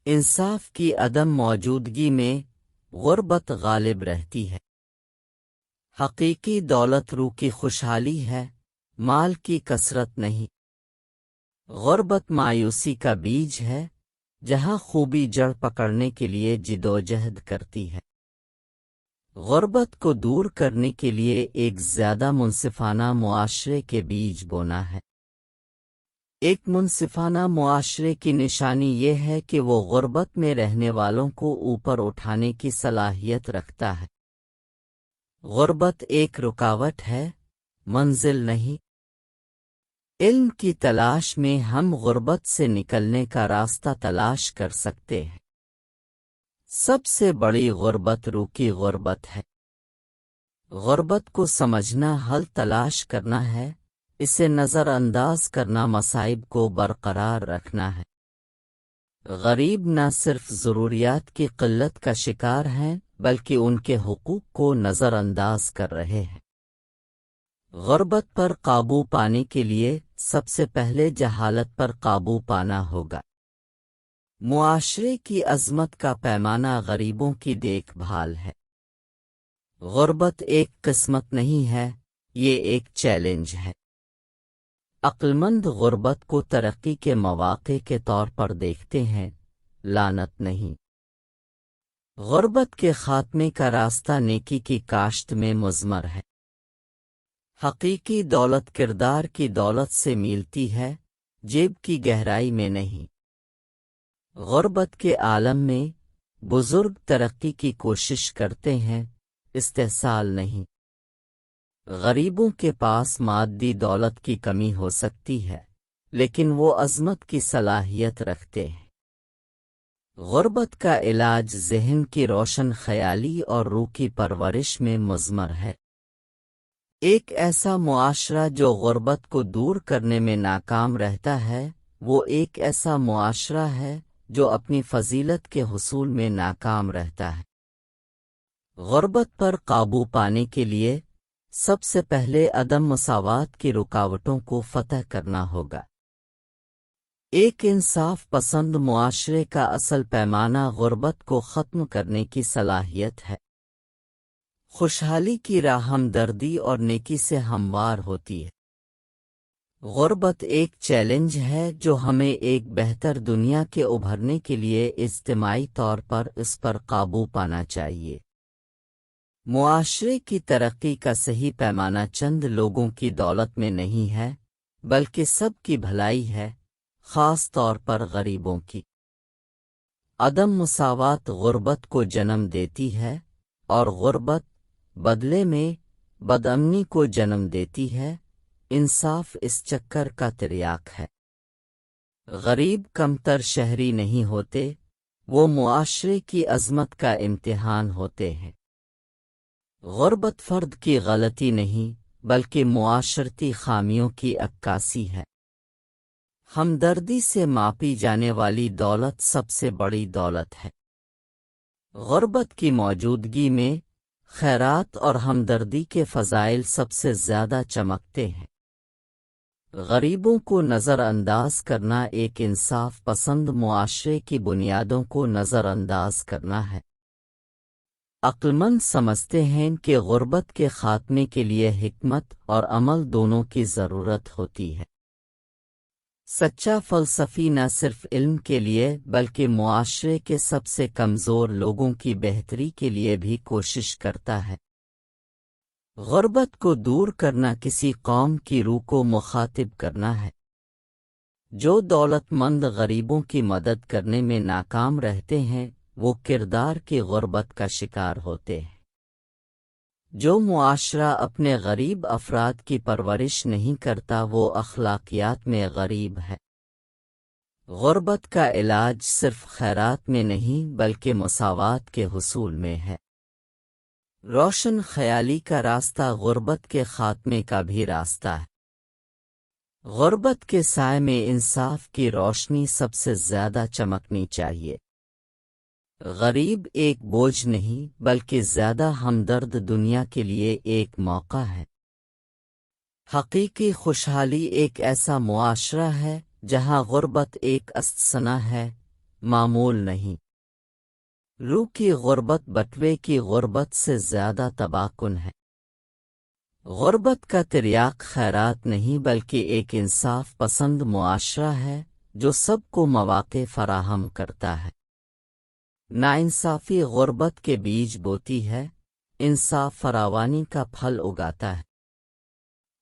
انصاف کی عدم موجودگی میں غربت غالب رہتی ہے۔ حقیقی دولت روح کی خوشحالی ہے، مال کی کثرت نہیں۔ غربت مایوسی کا بیج ہے، جہاں خوبی جڑ پکڑنے کے لیے جدوجہد کرتی ہے۔ غربت کو دور کرنے کے لیے ایک زیادہ منصفانہ معاشرے کے بیج بونا ہے۔ ایک منصفانہ معاشرے کی نشانی یہ ہے کہ وہ غربت میں رہنے والوں کو اوپر اٹھانے کی صلاحیت رکھتا ہے۔ غربت ایک رکاوٹ ہے، منزل نہیں۔ علم کی تلاش میں ہم غربت سے نکلنے کا راستہ تلاش کر سکتے ہیں۔ سب سے بڑی غربت روح کی غربت ہے۔ غربت کو سمجھنا حل تلاش کرنا ہے، اسے نظر انداز کرنا مصائب کو برقرار رکھنا ہے۔ غریب نہ صرف ضروریات کی قلت کا شکار ہیں بلکہ ان کے حقوق کو نظر انداز کر رہے ہیں۔ غربت پر قابو پانے کے لیے سب سے پہلے جہالت پر قابو پانا ہوگا۔ معاشرے کی عظمت کا پیمانہ غریبوں کی دیکھ بھال ہے۔ غربت ایک قسمت نہیں ہے، یہ ایک چیلنج ہے۔ عقلمند غربت کو ترقی کے مواقع کے طور پر دیکھتے ہیں، لعنت نہیں۔ غربت کے خاتمے کا راستہ نیکی کی کاشت میں مضمر ہے۔ حقیقی دولت کردار کی دولت سے ملتی ہے، جیب کی گہرائی میں نہیں۔ غربت کے عالم میں بزرگ ترقی کی کوشش کرتے ہیں، استحصال نہیں۔ غریبوں کے پاس مادی دولت کی کمی ہو سکتی ہے، لیکن وہ عظمت کی صلاحیت رکھتے ہیں۔ غربت کا علاج ذہن کی روشن خیالی اور روح کی پرورش میں مضمر ہے۔ ایک ایسا معاشرہ جو غربت کو دور کرنے میں ناکام رہتا ہے، وہ ایک ایسا معاشرہ ہے جو اپنی فضیلت کے حصول میں ناکام رہتا ہے۔ غربت پر قابو پانے کے لیے سب سے پہلے عدم مساوات کی رکاوٹوں کو فتح کرنا ہوگا۔ ایک انصاف پسند معاشرے کا اصل پیمانہ غربت کو ختم کرنے کی صلاحیت ہے۔ خوشحالی کی راہ ہمدردی اور نیکی سے ہموار ہوتی ہے۔ غربت ایک چیلنج ہے جو ہمیں ایک بہتر دنیا کے ابھرنے کے لیے اجتماعی طور پر اس پر قابو پانا چاہیے۔ معاشرے کی ترقی کا صحیح پیمانہ چند لوگوں کی دولت میں نہیں ہے، بلکہ سب کی بھلائی ہے، خاص طور پر غریبوں کی۔ عدم مساوات غربت کو جنم دیتی ہے، اور غربت بدلے میں بدامنی کو جنم دیتی ہے۔ انصاف اس چکر کا تریاق ہے۔ غریب کمتر شہری نہیں ہوتے، وہ معاشرے کی عظمت کا امتحان ہوتے ہیں۔ غربت فرد کی غلطی نہیں، بلکہ معاشرتی خامیوں کی عکاسی ہے۔ ہمدردی سے ماپی جانے والی دولت سب سے بڑی دولت ہے۔ غربت کی موجودگی میں خیرات اور ہمدردی کے فضائل سب سے زیادہ چمکتے ہیں۔ غریبوں کو نظر انداز کرنا ایک انصاف پسند معاشرے کی بنیادوں کو نظر انداز کرنا ہے۔ عقلمند سمجھتے ہیں کہ غربت کے خاتمے کے لیے حکمت اور عمل دونوں کی ضرورت ہوتی ہے۔ سچا فلسفی نہ صرف علم کے لیے بلکہ معاشرے کے سب سے کمزور لوگوں کی بہتری کے لیے بھی کوشش کرتا ہے۔ غربت کو دور کرنا کسی قوم کی روح کو مخاطب کرنا ہے۔ جو دولت مند غریبوں کی مدد کرنے میں ناکام رہتے ہیں، وہ کردار کی غربت کا شکار ہوتے ہیں۔ جو معاشرہ اپنے غریب افراد کی پرورش نہیں کرتا، وہ اخلاقیات میں غریب ہے۔ غربت کا علاج صرف خیرات میں نہیں بلکہ مساوات کے حصول میں ہے۔ روشن خیالی کا راستہ غربت کے خاتمے کا بھی راستہ ہے۔ غربت کے سائے میں انصاف کی روشنی سب سے زیادہ چمکنی چاہیے۔ غریب ایک بوجھ نہیں بلکہ زیادہ ہمدرد دنیا کے لیے ایک موقع ہے۔ حقیقی خوشحالی ایک ایسا معاشرہ ہے جہاں غربت ایک استثنا ہے، معمول نہیں۔ روح کی غربت بٹوے کی غربت سے زیادہ تباہ کن ہے۔ غربت کا تریاق خیرات نہیں بلکہ ایک انصاف پسند معاشرہ ہے جو سب کو مواقع فراہم کرتا ہے۔ ناانصافی غربت کے بیج بوتی ہے، انصاف فراوانی کا پھل اگاتا ہے۔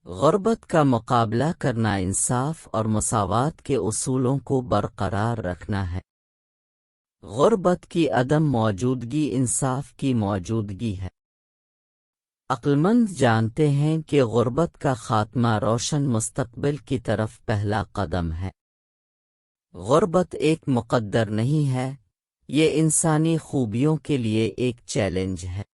غربت کا مقابلہ کرنا انصاف اور مساوات کے اصولوں کو برقرار رکھنا ہے۔ غربت کی عدم موجودگی انصاف کی موجودگی ہے۔ عقلمند جانتے ہیں کہ غربت کا خاتمہ روشن مستقبل کی طرف پہلا قدم ہے۔ غربت ایک مقدر نہیں ہے، یہ انسانی خوبیوں کے لیے ایک چیلنج ہے۔